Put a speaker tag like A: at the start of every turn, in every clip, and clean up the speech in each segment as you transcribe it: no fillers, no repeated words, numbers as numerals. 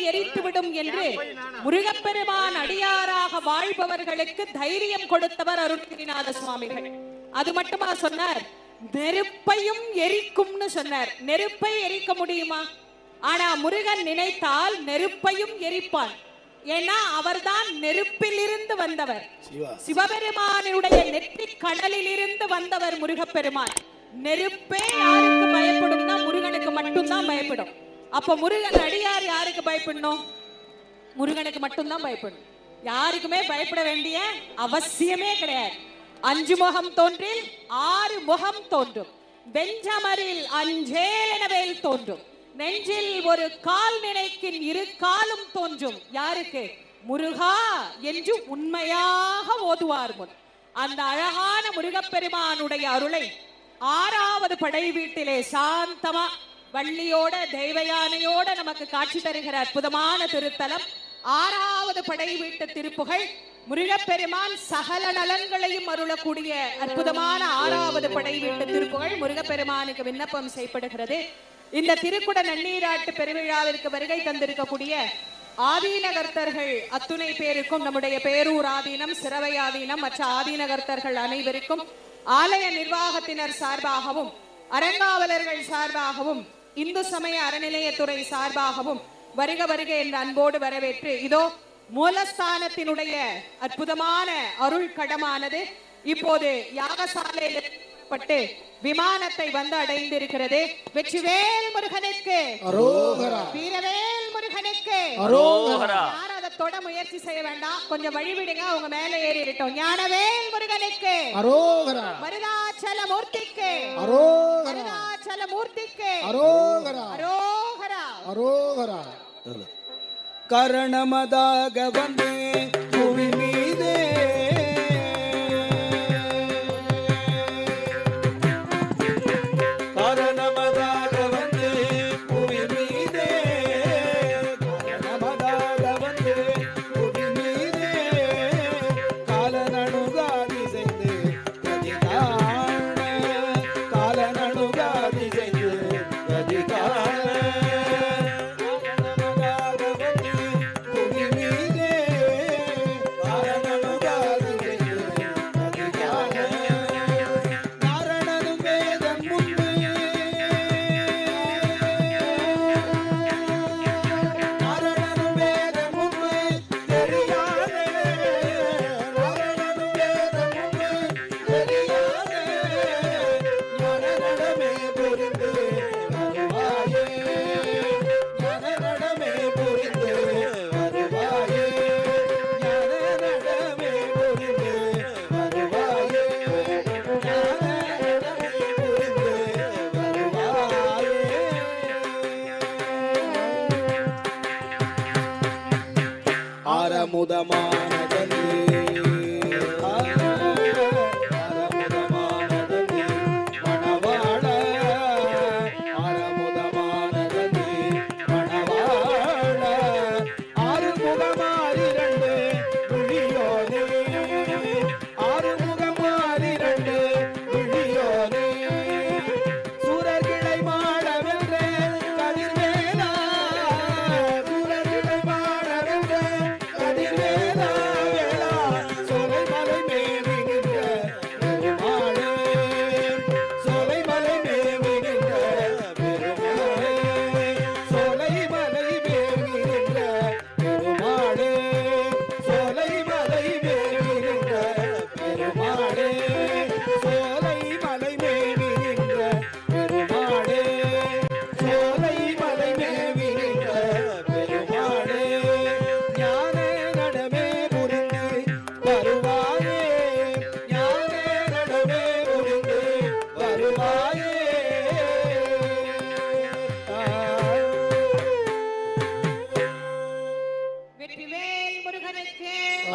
A: எரித்துவிடும் என்று முருகப்பெருமான் அடியாராக வாழ்பவர்களுக்கு தைரியம் கொடுத்தவர் அருணகிரிநாத சுவாமிகள். அது மட்டுமா சொன்னார், நெருப்பையும் எரிக்கும்னு சொன்னார். நெருப்பை எரிக்க முடியுமா? ஆனா முருகன் நினைத்தால் நெருப்பையும் எரிப்பான். ஏன்னா அவர்தான் நெருப்பிலிருந்து வந்தவர். சிவபெருமானுடைய நெற்றி கடலில் இருந்து வந்தவர் முருகப்பெருமான். நெருப்பே யாருக்கு பயப்படும்னா முருகனுக்கு மட்டும்தான் பயப்படும். அப்ப முருகன் அடியார் யாருக்கு பயப்படணும்? முருகனுக்கு மட்டும்தான் பயப்படணும். யாருக்குமே பயப்பட வேண்டிய அவசியமே கிடையாது. 5 முகம் தோன்றில் 6 முகம் தோன்றும். வெஞ்சமரில் அஞ்சேலனவேல் தோன்றும். நெஞ்சில் ஒரு கால் நினைக்கின் 2 காலும் தோன்றும். யாருக்கு? முருகா என்று உண்மையாக ஓதுவார் முன். அந்த அழகான முருகப்பெருமானுடைய அருளை 6வது படை வீட்டிலே சாந்தமா வள்ளியோட தெய்வயானையோட நமக்கு காட்சி தருகிற அற்புதமான திருத்தலம் 6வது படை வீட்டு திருப்புகழ். முருகப்பெருமான் சகல நலன்களையும் அருளக்கூடிய அற்புதமான 6வது படை வீட்டு திருப்புகழ் முருகப்பெருமானுக்கு விண்ணப்பம் செய்யப்படுகிறது. இந்த திருக்குட நன்னீராட்டு பெருவிழாவிற்கு வருகை தந்திருக்கக்கூடிய ஆதீனகர்த்தர்கள் அத்துணை பேருக்கும், நம்முடைய பேரூர் ஆதீனம், சிரவை ஆதீனம், மற்ற ஆதீனகர்த்தர்கள் அனைவருக்கும், ஆலய நிர்வாகத்தினர் சார்பாகவும், அறங்காவலர்கள் சார்பாகவும், இந்து சமய அறநிலையத்துறை சார்பாகவும் வருக வருக என்ற அன்போடு வரவேற்று, இதோ மூலஸ்தானத்தினுடைய அற்புதமான அருள் கடமானது இப்போது யாகசாலையில் பட்டு விமானத்தை வந்து அடைந்திருக்கிறது. வெற்றிவேல் முருகனுக்கு அரோகரா, வீரவேல் முருகனுக்கு அரோகரா. யாரும் அதை தொட முயற்சி செய்ய வேண்டாம், கொஞ்சம் வழிவிடுங்க, அவங்க மேல ஏறிட்டோம். ஞானவேல் முருகனுக்கு அரோகரா, மருதாச்சல மூர்த்திக்கு அரோகரா, மருதாச்சல மூர்த்திக்கு அரோகரா, அரோகரா, அரோகரா.
B: கரணமதாக வந்தே புவி மீதே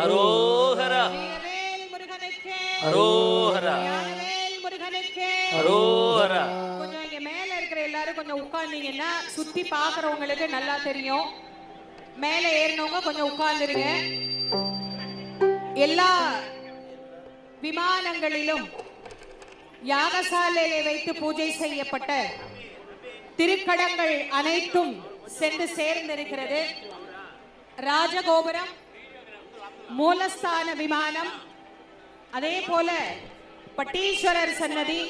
C: அரோகரா, அரோகரா, அரோகரா.
A: கொஞ்சம் இங்க மேல இருக்கிற எல்லாரும் கொஞ்சம் உட்கார்ந்தீங்கன்னா சுத்தி பாக்குறவங்களுக்கு நல்லா தெரியும். மேல ஏறினவங்க கொஞ்சம் உட்கார்ந்துருங்க. எல்லா விமானங்களிலும் யாகசாலையை வைத்து பூஜை செய்யப்பட்ட திருக்கடங்கள் அனைத்தும் சென்று சேர்ந்திருக்கிறது. ராஜகோபுரம், மூலஸ்தான விமானம், அதே போல பட்டீஸ்வரர் சன்னதி,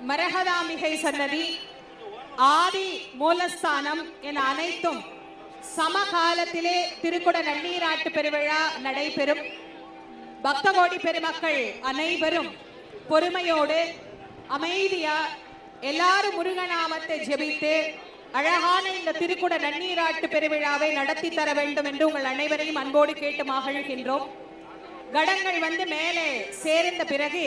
A: மரகதாம்பிகை சன்னதி, ஆதி மூலஸ்தானம் என அனைத்தும் சமகாலத்திலே திருக்குட நன்னீராட்டு பெருவிழா நடைபெறும். பக்த கோடி பெருமக்கள் அனைவரும் பொறுமையோடு அமைதியா எல்லாரும் முருகநாமத்தை ஜெபித்து அழகான இந்த திருக்குட நன்னீராட்டு பெருவிழாவை நடத்தி தர வேண்டும் என்று உங்கள் அனைவரையும் அன்போடு கேட்டு மகிழ்கின்றோம். கடங்கள் மேலே சேர்ந்த பிறகு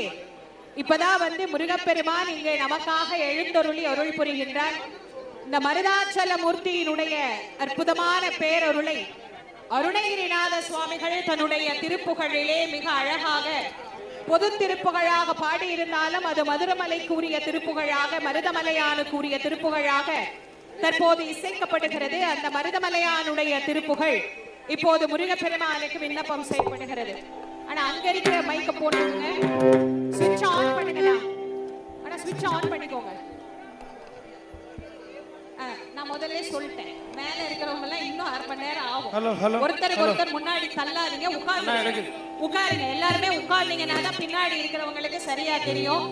A: இப்பதான் முருகப்பெருமான் இங்கே நமக்காக எழுந்தருளி அருள் புரிகின்றார். இந்த மருதாச்சல மூர்த்தியினுடைய அற்புதமான பேரருளை அருணகிரிநாத சுவாமிகள் தன்னுடைய திருப்புகழிலே மிக அழகாக பொது திருப்புகழாக பாடியிருந்தாலும் அது மதுரமலைக்கு உரிய திருப்புகழாக, மருதமலையானுக்கு உரிய திருப்புகழாக தற்போது இசைக்கப்படுகிறது. அந்த மருதமலையானுடைய திருப்புகழ் இப்போது முருகப்பெருமானுக்கு விண்ணப்பம் செய்யப்படுகிறது. ஆனா அங்க இருக்கிற மைக்க போட்டுங்க, ஸ்விட்ச் ஆன் பண்ணுங்க. ஆனா ஸ்விட்ச் ஆன் பண்ணிக்கோங்க. நான் முதல்ல சொல்லிட்டேன், மேல இருக்கிறவங்க எல்லாம் இன்னும் 1/2 மணி நேரம் ஆகும். ஒருத்தர் முன்னாடி தள்ளாதீங்க, உட்காருங்க. எல்லாருமே உட்கார்ந்தீங்கன்னா தான் பின்னாடி இருக்கிறவங்களுக்கு சரியா தெரியும்.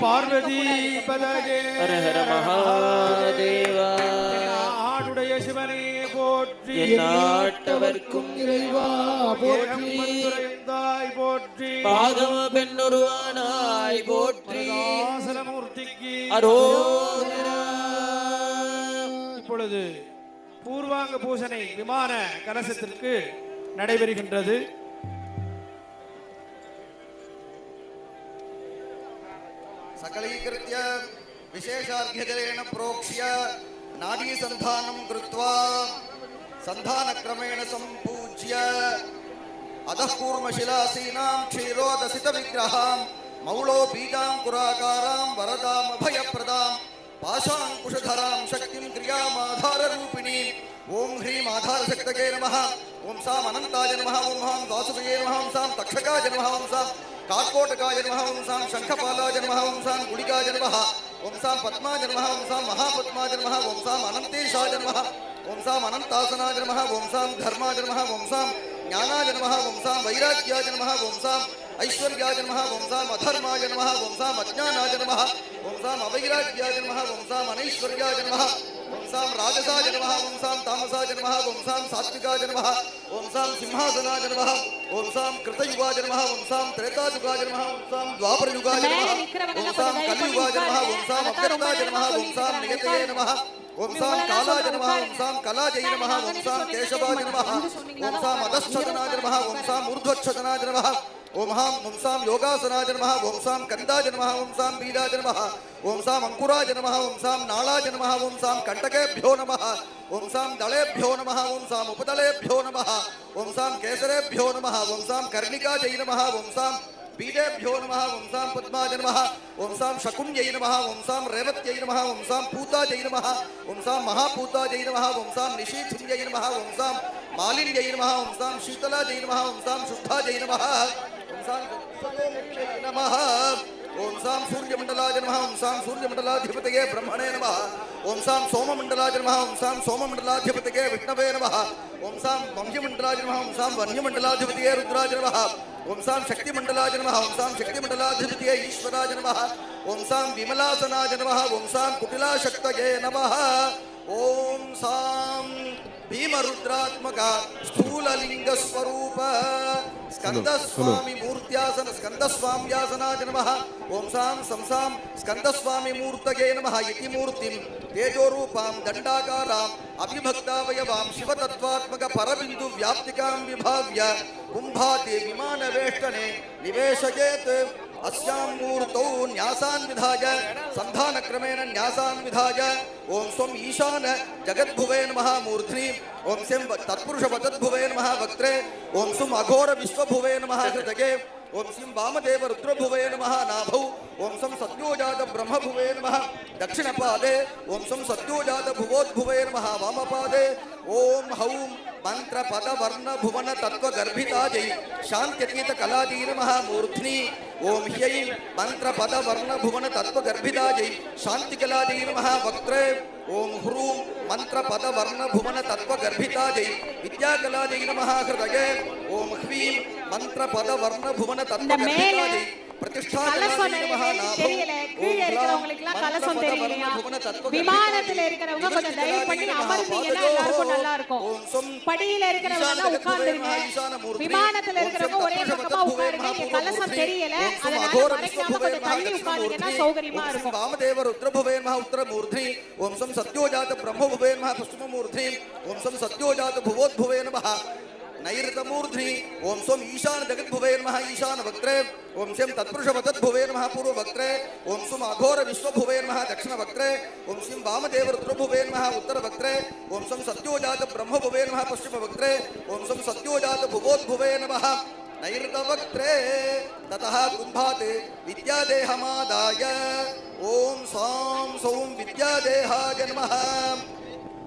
B: பார்வதி பதகே
C: ஹர ஹர மகாதேவா.
B: ஆடுடைய சிவனே போற்றி,
C: நாட்டவர்க்கும்
B: இறைவா போற்றி, போற்றி,
C: பாதம பெண்ணுருவானாய் போற்றி,
B: மூர்த்திக்கு
C: அரோகரா.
B: இப்பொழுது பூர்வாங்க பூசனை விமான கலசத்திற்கு நடைபெறுகின்றது.
D: सकलीकृत्य विशेषार्घ्यजलेन प्रोक्ष्य नाडी संधानं कृत्वा संधानक्रमेण संपूज्य अधः कूर्मशिलासीनां क्षीरोदसित विग्रहां मौलो बीजांकुराकारां वरदाम् अभयप्रदां पाशांकुशधरां शक्तिं क्रियामाधाररूपिणीं ओं ह्रीं आधारशक्तये नमः, ओं सां अनन्ताय नमः, ओं हां वासुदेवे नमः, ओं सां तक्षकाय नमः, ओं सां काकोटकाय नमः, ओं सां शंखपालाय नमः, ओं सां गुडिकाय नमः, ओं सां पद्माय नमः, ओं सां महापद्माय नमः, ओं सां अनन्तेशाय नमः, ओं सां अनन्तासनाय नमः, ओं सां धर्माय नमः, ओं सां ज्ञानाय नमः, ओं सां वैराग्याय नमः, ओं सां ऐश्वर्याय नमः, ओं सां अधर्माय नमः, ओं सां अज्ञानाय नमः, ओं सां अवैराग्याय नमः, ओं सां अनैश्वर्याय नमः, ओं सां राजसाय नमः, ओं सां तामसाय नमः, ओं सां सात्विकाय नमः, ओं सां सिंहासनाय नमः, ओं सां कृतयुगाय नमः, ओं सां त्रेतायुगाय नमः, ओं सां द्वापरयुगाय नमः, ओं सां कलियुगाय नमः, ओं सां अव्यक्ताय नमः, ओं सां नियतये नमः, ओं सां कालाय नमः, ओं सां कलाजय नमः, ओं सां केशवाय नमः, ओं सां अधश्चदनाय नमः, ओं सां ऊर्ध्वच्छदनाय नमः, ओं सां योगासनाय नमः, ओं सां कंदाय नमः, ओं सां बीजाय नमः, ओं सां अंकुराय नमः, ओं सां नालाय नमः, ओं सां कंटकेभ्यो नमः, ओं सां दलेभ्यो नमः, ओं सां उपदलेभ्यो नमः, ओं सां केसरेभ्यो नमः, ओं सां कर्णिकाजै नमः, ओं सां बीजेभ्यो नमः, ओं सां पद्माय नमः, ओं सां शकुन्यै नमः, ओं सां रेवत्यै नमः, ओं सां पूताजै नमः, ओं सां महापूताजै नमः, ओं सां निशीथिन्यै नमः, ओं सां मालिन्यै नमः, ओं सां शीतलाजै नमः, ओं सां शुद्धाजै नमः, ओं सां नमः, ओं सां सूर्यमण्डलाय नमः, ओं सां सूर्यमण्डलाधिपतये ब्रह्मणे नमः, ओं सां सोममण्डलाय नमः, ओं सां सोममण्डलाधिपतये विष्णवे नमः, ओं सां वंह्यमण्डलाय नमः, ओं सां वन्यमण्डलाधिपतये रुद्राय नमः, ओं सां शक्तिमण्डलाय नमः, ओं सां शक्तिमण्डलाधिपतये ईश्वराय नमः, ओं सां विमलासनाय नमः, ओं सां कुटिलाशक्तये नमः, ओं सां भीमरुद्रात्मक स्थूललिंग स्वरूप स्कंदस्वामी मूर्त्यासन स्कंदस्वाम्यासनाय नमः, ओं सां संसां स्कंदस्वामी मूर्तये नमः इति मूर्तिं तेजोरूपां दण्डाकारां अभिभक्तावयवां शिवतत्त्वात्मक परबिन्दु व्याप्तिकां विभाव्य कुम्भाति विमानवेष्टने निवेशयेत्। अस्यां मूर्तौ न्यासान् विधाय संधानक्रमेण न्यासान् विधाय ओं स्वं ईशान जगद्भुवे नमः मूर्ध्नि, ओं स्यं तत्पुरुष वदद्भुवे नमः वक्त्रे, ओं स्वं अघोर विश्वभुवे नमः हृदये, ओं स्यं वामदेव रुद्रभुवे नमः नाभौ, ओं स्वं सत्योजात ब्रह्मभुवे नमः दक्षिणपादे, ओं स्वं सत्योजात भुवोद्भुवे नमः वामपादे, ஓம் ஹௌம் मंत्र पद वर्ण भुवन तत्व गर्भिताजै शांत्यतीत कलादी नमः मूर्ध्नि ओम ह्यै मंत्र पद वर्ण भुवन तत्व गर्भिताजै शांति कलादी नमः वक्त्रे ओम ह्रूं मंत्र पद वर्ण भुवन तत्व गर्भिताजै विद्या कलादी नमः हृदये ओम ह्वीं मंत्र पद वर्ण भुवन तत्व गर्भिताजै
A: விமானத்துல இருக்கிறவங்க கொஞ்சம் தயவு பண்ணி அமர்ந்தீங்கன்னா எல்லாருக்கும் நல்லா இருக்கும். படியில இருக்கிறவங்க உட்கார்ந்துருங்க. விமானத்துல இருக்கிறவங்க ஒரே பக்கமா உட்காருங்க. இங்க கலசம் தெரியல, அதனால மறைக்காம கொஞ்சம் தள்ளி உட்கார்ந்தீங்கன்னா சௌகரியமா இருக்கும்.
D: वामदेव रुद्रभुवे नमः उत्तरमूर्ध्नि ओम सं सत्योजात ब्रह्मभुवे नमः पश्चिममूर्ध्नि ओम सं सत्योजात भुवोद्भुवे नमः नैऋतमूर्ध्नि ओम सोम ईशान जगद्भुवे नमः ईशान वक्त्रे ओम सेम तत्पुरुष वतद्भुवे नमः पूर्व वक्त्रे ओम सोम अघोर विश्वभुवे नमः दक्षिण वक्त्रे ओम सिं वामदेव रुद्रभुवे नमः उत्तर वक्त्रे ओम सं सत्योजात ब्रह्मभुवे नमः पश्चिम वक्त्रे ओम सं सत्योजात भुवोद्भुवे नमः नैऋतवक्त्रे ततः कुंभाते विद्यादेहमादाय ओम सां सौं विद्यादेहाय नमः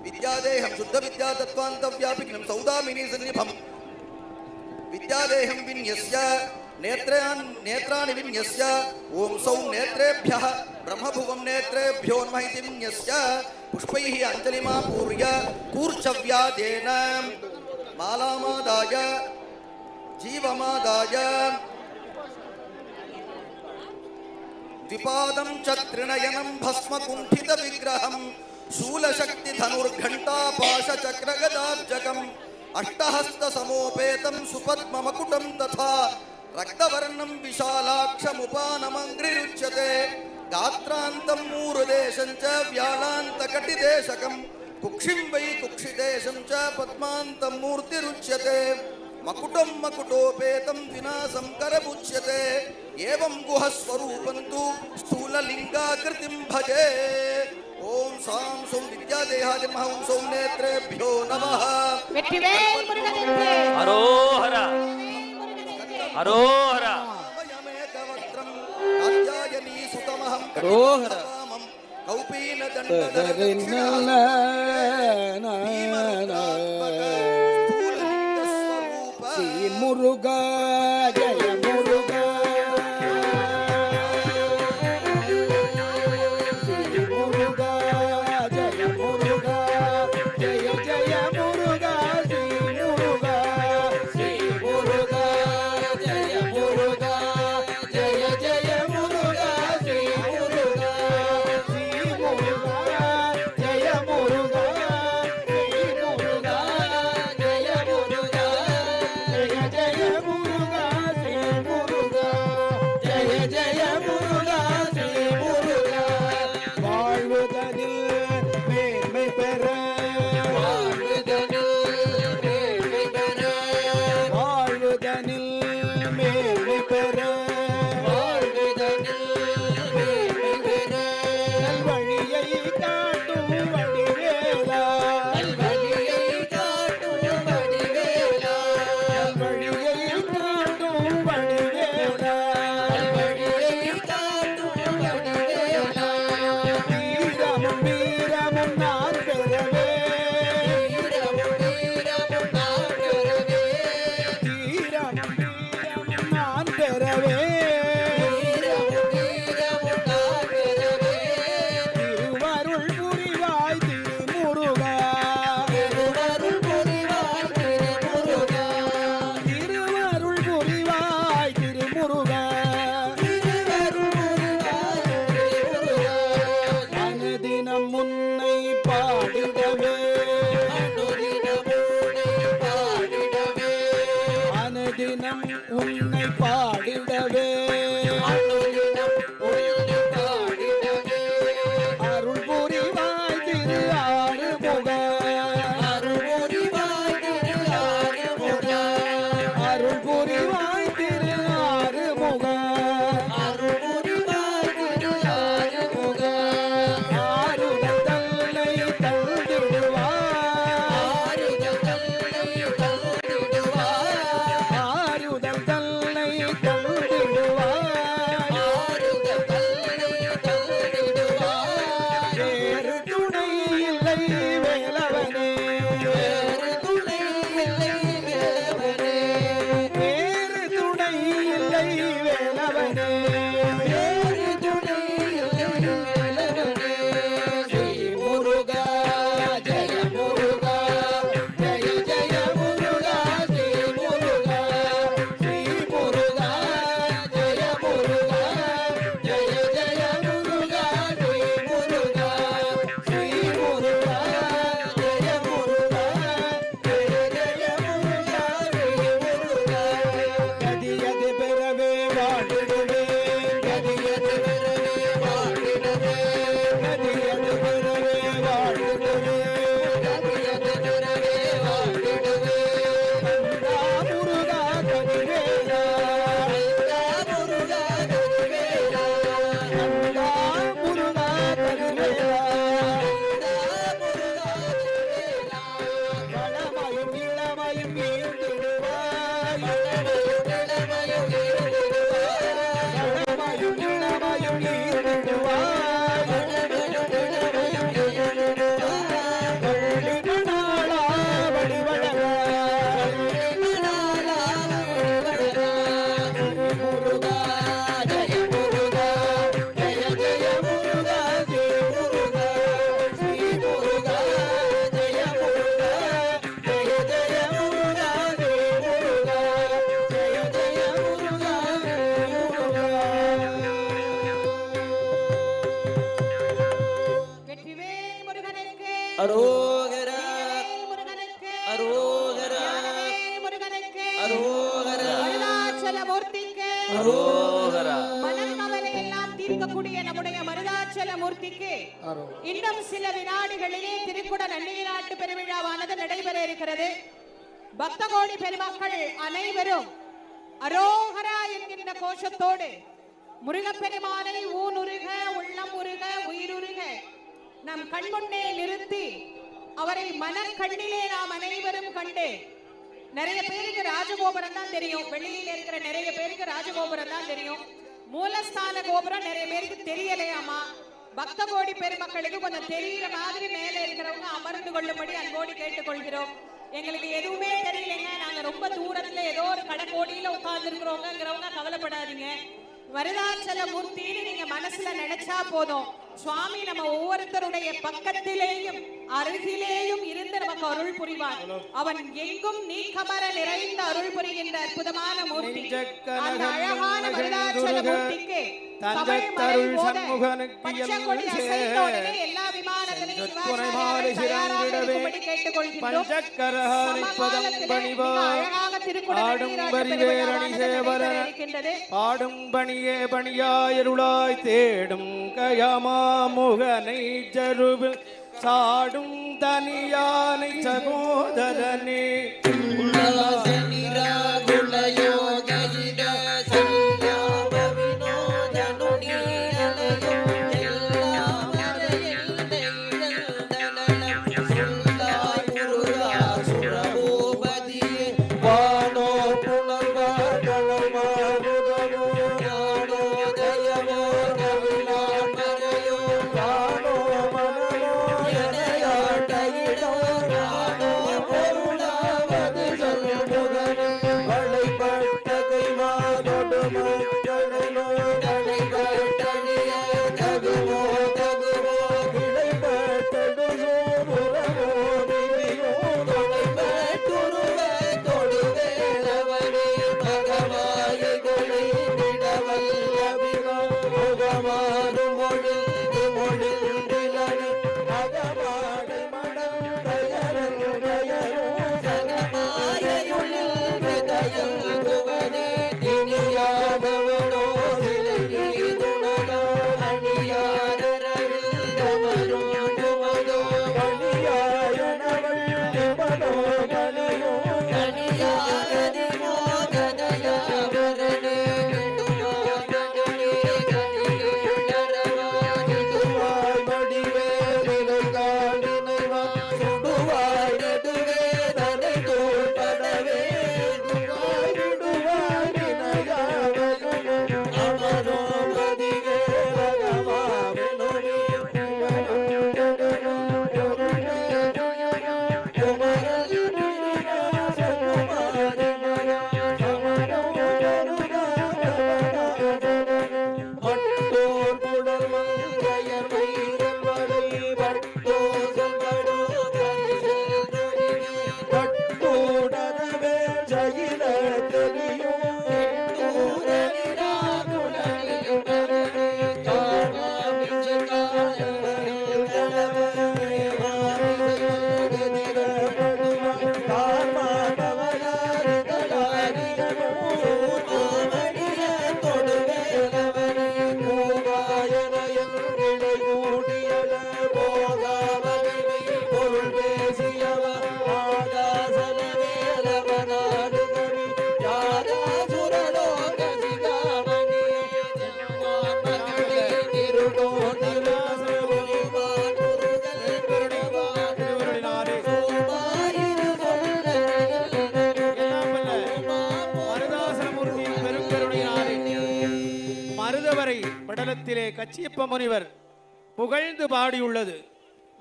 D: विद्यादेहं शुद्ध विद्या तत्वान्तव्यापिनं सौदामिनी सन्निभं विद्यादेहं विन्यस्य नेत्राणि विन्यस्य ओम सौं नेत्रेभ्यः ब्रह्मभुवं नेत्रेभ्यो नमः इति विन्यस्य पुष्पैः अञ्जलिमापूर्य कूर्चव्यादेन मालामादाय जीवमादाय द्विपादं च त्रिनयनं भस्मकुण्ठित विग्रहं शूलशक्ति धनुर्घण्टा पाशचक्रगदाब्जकम् अष्टहस्त समोपेतं सुपद्ममकुटं तथा रक्तवर्णं विशालाक्षमुपानमङ्घ्रिरुच्यते गात्रान्तं मूरुदेशं च व्यालान्तकटिदेशकं कुक्षिं वै कुक्षिदेशं च पद्मान्तं मूर्तिरुच्यते मकुटं मकुटोपेतं विनाशं करमुच्यते एवं गुहस्वरूपं तु स्थूललिङ्गाकृतिं भजे ओम सां सौं विद्यादेहाय नमः ओम सौं नेत्रेभ्यो नमः
A: வெற்றிவேல் முருகனுக்கு
C: அரோஹரா அரோஹரா
D: यमेकवक्त्रं कात्यायनी सुतमहं
C: அரோஹரா
D: कौपीन दण्डधरदक्षिणाः
B: முருகா ஜெய முருகா
C: அரோகரா
A: முருகனுக்கு
C: அரோகரா
A: முருகனுக்கு
C: அரோகரா
A: மருதாச்சலமூர்த்திக்கு
C: அரோகரா
A: மனக்கவலை எல்லாம் தீர்க்கக்கூடிய நம்முடைய மருதாச்சலமூர்த்திக்கு இன்னும் சில வினாடிகளிலே திருக்குட நன்னீராட்டு பெருவிழாவானது நடைபெற இருக்கிறது. பக்த கோடி பெருமக்கள் அனைவரும் அரோகரா என்கின்ற கோஷத்தோடு முருகப்பெருமானை ஊனுருக உள்ளம் உருக உயிருருக நம் கண்முன்னே நிறுத்தி அவரை மனக்கண்ணிலே நாம் அனைவரும் கண்டு, நிறைய பேருக்கு ராஜகோபுரம் தான் தெரியும், வெளியில இருக்கிற நிறைய பேருக்கு ராஜகோபுரம் தான் தெரியும், மூலஸ்தான கோபுரம் நிறைய பேருக்கு தெரியலையாமா. பக்த கோடி பெருமக்களுக்கு கொஞ்சம் தெரிகிற மாதிரி மேலே இருக்கிறவங்க அமர்ந்து கொள்ளும்படி அன்போடு கேட்டுக்கொள்கிறோம். எங்களுக்கு எதுவுமே தெரியலைங்க, நாங்க ரொம்ப தூரத்துல ஏதோ ஒரு கடற்கோடியில உட்கார்ந்து இருக்கிறவங்கிறவங்க கவலைப்படாதீங்க. மருதாச்சலமூர்த்தின்னு நீங்க மனசுல நினைச்சா போதும், சுவாமி நம்ம ஒவ்வொருத்தருடைய பக்கத்திலேயும் அருகிலேயும் இருந்து நமக்கு அருள் புரிவார். அவன் எங்கும் நீக்கமர நிறைந்த அருள் புரிகின்ற அற்புதமான மூர்த்தி. அந்த அழகான மருதாச்சலமூர்த்திக்கு
B: தஞ்சத்தருள் சண்முகனுக்கு
A: எல்லா விமானங்களையும் கேட்டுக்கொள்கிறோம்.
B: பாடும் பணியே பணியாயருளாய் தேடும் கயமாமுகனை ஜருவில் சாடும் தனியானை சகோதரனே கச்சியப்ப முனிவர் புகழ்ந்து பாடியுள்ளது.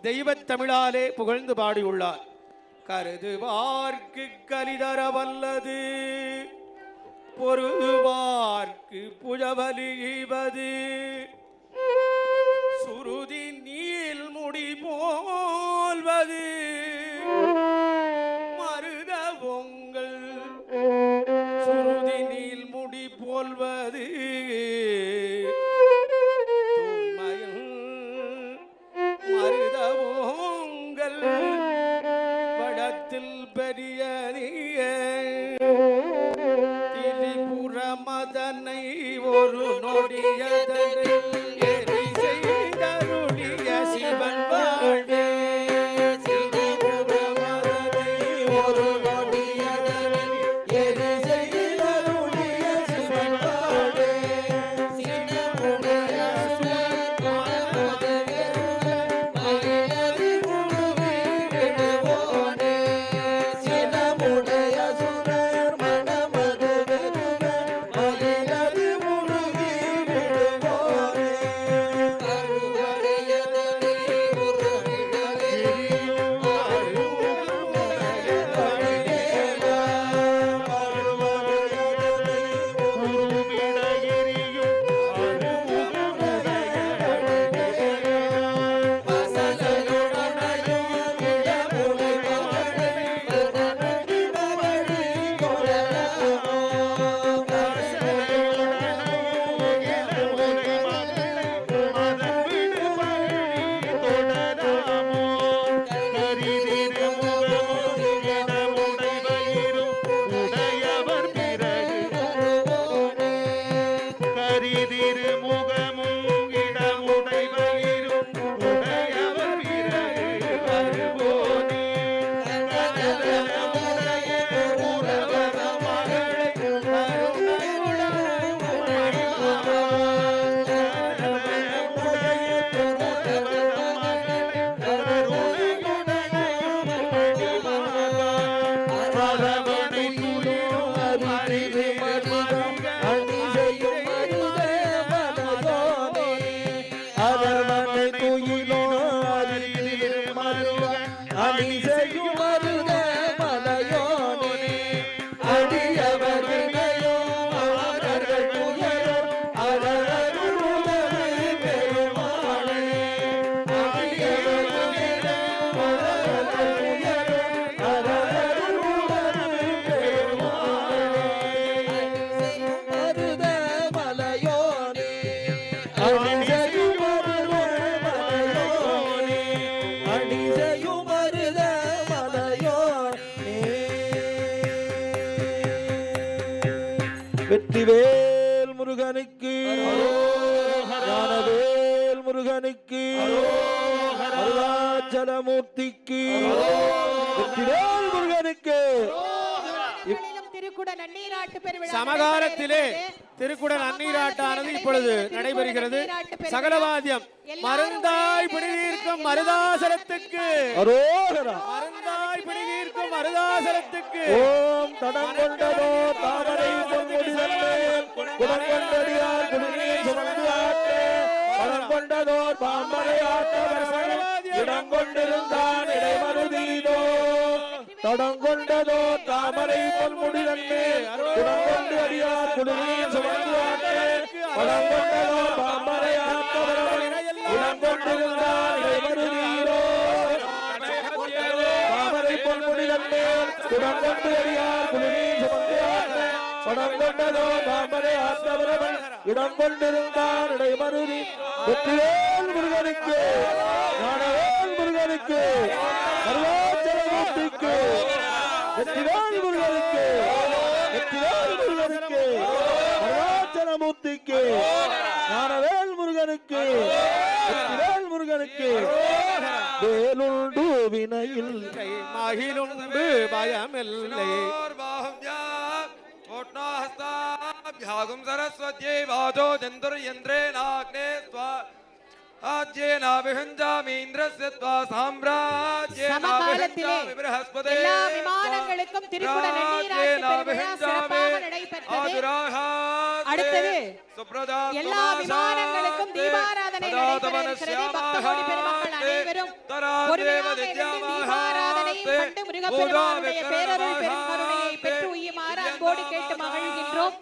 B: தெய்வத் தமிழாலே புகழ்ந்து பாடியுள்ளார். கருதுவார்க்கு கலிதர வல்லது பொருவார்க்கு புஜவலிவது சுருதி நீல் முடி போல்வது மருத பொங்கல் சுருதி நீல் முடி போல்வது மருத பொங்கல் ஒரு நொடியதனில் எரி செய்தருளிய சிவன் வாழ்வே
C: ஒரு நொடியதனில் எரி செய்தருளிய சிவன் வாழ்வே சின்னமுடைய சுடர் மகிழதி முழுகி விடுவோனே சின்னமுடைய சுடர் மனமது வெறுக மகிழதி முழுகி விடுவோனே அருவடையதனி உருவிடகிரியும்
E: வெற்றிவேல் முருகனுக்கு ஞானவேல் முருகனுக்கு அருணாச்சலமூர்த்திக்கு வெற்றிவேல் முருகனுக்கு
A: திருக்குட நன்னீராட்டு பெருவிழா
B: சமகாலத்திலே திருக்குட நன்னீராட்டானது இப்பொழுது நடைபெறுகிறது. சகலவாத்தியம் மருந்தாய் பிடிதீர்க்கும் மருதாசலத்துக்கு மருந்தாய் பிடிதீர்க்கும் மருதாசலத்துக்கு
E: ஓம் தடங்கொண்டதோ தாமரை பொன்முடிதன்மேல் குடங்கொண்டடியார் குடிநீர் சுமந்து ஆற்றே படங்கொண்டதோ பாம்பரை ஆற்றவர் இடங்கொண்டிருந்தான் இடைமருதீதோ தடங்கொண்டதோ தாமரை பொன்முடிதன்மேல் குடங்கொண்டு அடியார் குடிநீர் சுமந்து ஆற்றே படங்கொண்டதோ பாம்பரை ஆற்றவர் இடங்கொண்டிருந்தான் இடைமருதீதோ தாமரை பொன்முடிதன்மேல் குடங்கொண்டு அடியார் குடிநீர் சுமந்து ஆற்றே படங்கொண்டதோ தாமரை ஆற்றவர் இடங்கொண்டிருந்தான் இடைமருதி வெற்றிவேல் முருகனுக்கு ஞானவேல் முருகனுக்கு அருணாச்சலமூர்த்திக்கு வெற்றிவேல் முருகனுக்கு வெற்றிவேல் முருகனுக்கு அருணாச்சலமூர்த்திக்கு ஞானவேல் முருகனுக்கு வெற்றிவேல் முருகனுக்கு வேலுண்டு வினையில்
B: மகிழுண்டு பயமில்லை
F: ्यागुं सरस्वत्यै वाचो जन्तुर्यन्त्रेणाग्ने स्वाज्येनाभिषञ्जामीन्द्रस्य त्वा साम्राज्येनाभिषञ्जामि बृहस्पते
A: எல்லா விமானங்களுக்கும் திருக்குட நன்னீராட்டு பெருவிழா சிறப்பாக நடைபெற்றது. அடுத்தது எல்லா விமானங்களுக்கும் தீபாராதனை நடைபெறுகிறது. பக்த கோடி பெருமக்கள் அனைவரும் பொறுமையாக இருந்து தீபாராதனையும் கண்டு முருகப்பெருமானுடைய பேரருள் பெருங்கருணையை பெற்று உய்யுமாறு அன்போடு கேட்டு மகிழ்கின்றோம்.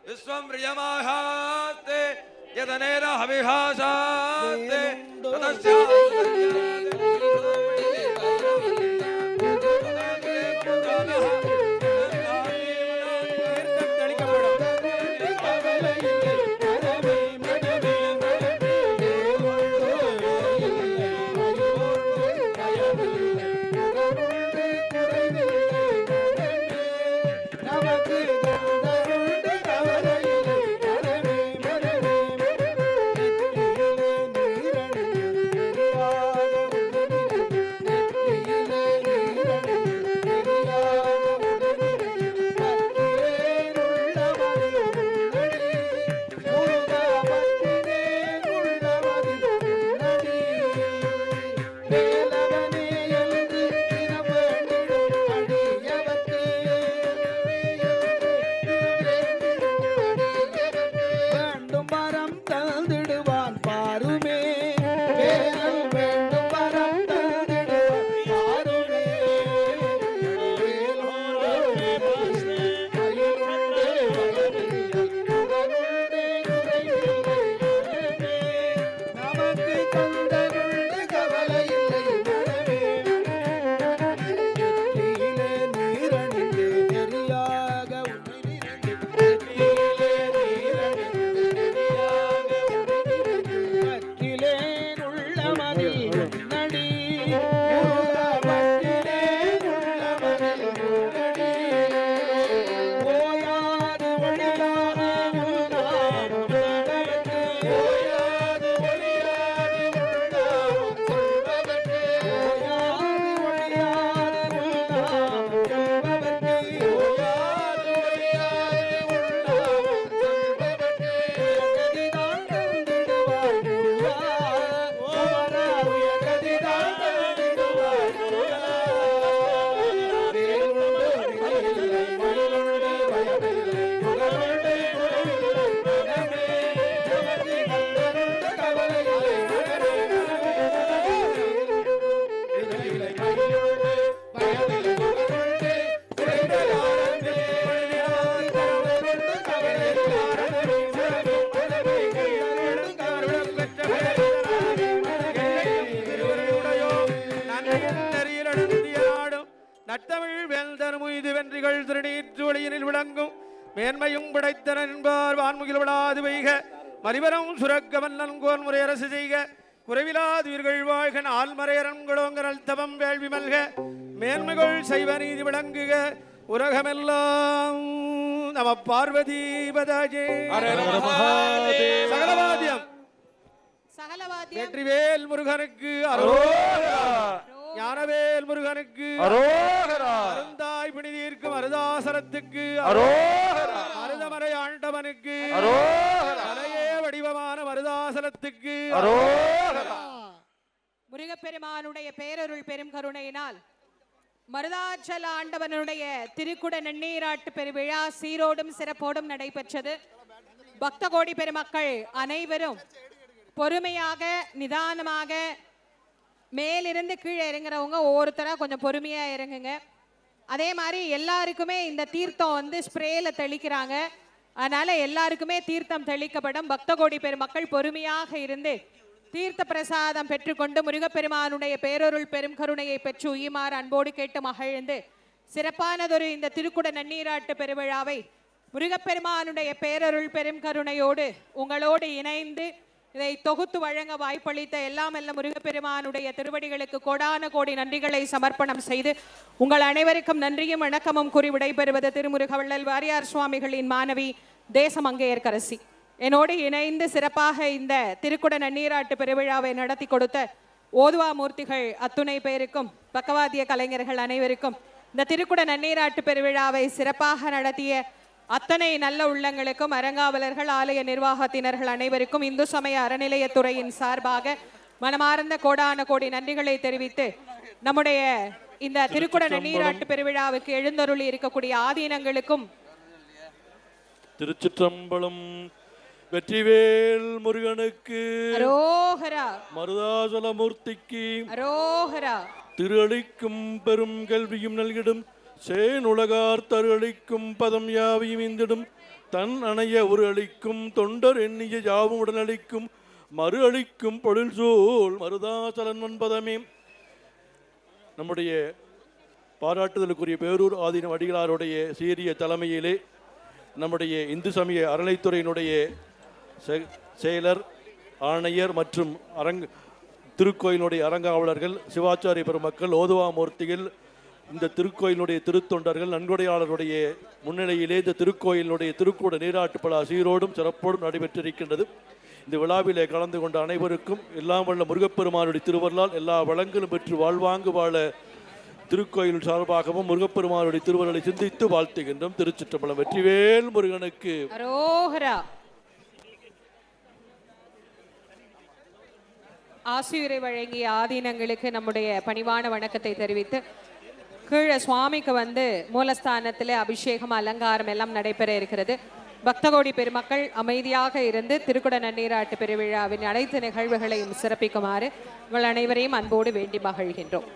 F: விஸ்வம் ப்ரியமாஹாஸ்தே யதனேன ஹவிஹாசாஸ்தே ததஸ்ய
B: மேன்மையும் படைத்தன என்பார் வான்முகில் விழாது வைக மலிவரம் சுரக்க மன்னன்கோன் முறையரசு செய்க குறைவிலாது உயிர்கள் வாழ்க ஆள்மறையரன்களோங்கரல் தவம் வேள்வி மல்க மேன்மைகள் செய்வ நீதி விளங்குக உலகமெல்லாம் நம பார்வதி பதாஜே சகலவாத்தியம்
A: சகலவாத்தியம்
B: வெற்றிவேல் முருகனுக்கு அரோகரா ஞானவேல் முருகனுக்கு
E: அரோகரா
B: அருந்தாய் பிணிதீர்க்கும் அருதாசரத்துக்கு
E: அரோகரா
B: மருதமறை ஆண்டவனுக்கு
E: அரோகரா
B: மலையே வடிவமான மருதாசலத்துக்கு
E: அரோகரா
A: முருகப்பெருமானுடைய பேரருள் பெரும் கருணையினால் மருதாச்சல ஆண்டவனுடைய திருக்குட நன்னீராட்டு பெருவிழா சீரோடும் சிறப்போடும் நடைபெற்றது. பக்த கோடி பெருமக்கள் அனைவரும் பொறுமையாக நிதானமாக மேலிருந்து கீழே இறங்குறவங்க ஒவ்வொருத்தரா கொஞ்சம் பொறுமையா இறங்குங்க. அதே மாதிரி எல்லாருக்குமே இந்த தீர்த்தம் வந்து ஸ்ப்ரேல தெளிக்கிறாங்க. அதனால எல்லாருக்குமே தீர்த்தம் தெளிக்கப்படும். பக்த கோடி பெருமக்கள் பொறுமையாக இருந்து தீர்த்த பிரசாதம் பெற்றுக்கொண்டு முருகப்பெருமானுடைய பேரருள் பெரும் கருணையை பெற்று உயிமாறு அன்போடு கேட்டு மகிழ்ந்து சிறப்பானதொரு இந்த திருக்குட நன்னீராட்டு பெருவிழாவை முருகப்பெருமானுடைய பேரருள் பெரும் கருணையோடு உங்களோடு இணைந்து இதை தொகுத்து வழங்க வாய்ப்பளித்த எல்லாம் அல்ல முருகப்பெருமானுடைய திருவடிகளுக்கு கோடான கோடி நன்றிகளை சமர்ப்பணம் செய்து உங்கள் அனைவருக்கும் நன்றியும் வணக்கமும் கூறி விடைபெறுவது திருமுருகவள்ளல் வாரியார் சுவாமிகளின் மாணவி தேசமங்கையர்க்கரசி. என்னோடு இணைந்து சிறப்பாக இந்த திருக்குட நன்னீராட்டு பெருவிழாவை நடத்தி கொடுத்த ஓதுவா மூர்த்திகள் அத்துணை பேருக்கும் பக்கவாத்திய கலைஞர்கள் அனைவருக்கும் இந்த திருக்குட நன்னீராட்டு பெருவிழாவை சிறப்பாக நடத்திய அத்தனை நல்ல உள்ளங்களுக்கும் அரங்காவலர்கள் ஆலய நிர்வாகத்தினர்கள் அனைவருக்கும் இந்து சமய அறநிலையத்துறையின் சார்பாக மனமார்ந்த கோடான கோடி நன்றிகளை தெரிவித்து நம்முடைய இந்த திருக்குட நன்னீராட்டு பெருவிழாவுக்கு எழுந்தருளி இருக்கக்கூடிய ஆதீனங்களுக்கும்
E: திருச்சிற்றம்பலம். வெற்றிவேல் முருகனுக்கு
A: அரோகரா
E: மருதாசலமூர்த்திக்கு
A: அரோகரா
E: திருஅளிக்கும் பெரும் கல்வியும் நல்கிடும் சேனுலகார் தருளிக்கும் பதம் யாவையும் இந்திடும் தன் அணைய ஒரு அளிக்கும் தொண்டர் எண்ணிய யாவும் உடனளிக்கும் மறு அளிக்கும் பொழில் சூழ் மருதாசலன் என்பதமே. நம்முடைய பாராட்டுதலுக்குரிய பேரூர் ஆதீன அடிகளாருடைய சீரிய தலைமையிலே நம்முடைய இந்து சமய அறநிலைத்துறையினுடைய செயலர் ஆணையர் மற்றும் திருக்கோயிலுடைய அரங்காவலர்கள் சிவாச்சாரிய பெருமக்கள் ஓதுவா மூர்த்திகள் இந்த திருக்கோயிலுடைய திருத்தொண்டர்கள் நன்கொடையாளருடைய முன்னிலையிலே இந்த திருக்கோயிலுடைய திருக்கூட நீராட்டு விழா சீரோடும் சிறப்போடும் நடைபெற்றிருக்கின்றது. இந்த விழாவிலே கலந்து கொண்ட அனைவருக்கும் எல்லாம் வல்ல முருகப்பெருமானுடைய திருவருளால் எல்லா வளங்களும் பெற்று வாழ்வாங்கு வாழ திருக்கோயில் சார்பாகவும் முருகப்பெருமானுடைய திருவருளை சிந்தித்து வாழ்த்துகின்றோம். திருச்சிற்றம்பலம். வெற்றிவேல் முருகனுக்கு
A: அரோகரா. ஆசியுரை வழங்கிய ஆதீனங்களுக்கு நம்முடைய பணிவான வணக்கத்தை தெரிவித்து கீழே சுவாமிக்கு வந்து மூலஸ்தானத்தில் அபிஷேகம் அலங்காரம் எல்லாம் நடைபெற இருக்கிறது. பக்தகோடி பெருமக்கள் அமைதியாக இருந்து திருக்குட நன்னீராட்டு பெருவிழாவின் அனைத்து நிகழ்வுகளையும் சிறப்பிக்குமாறு உங்கள் அனைவரையும் அன்போடு வேண்டி மகிழ்கின்றோம்.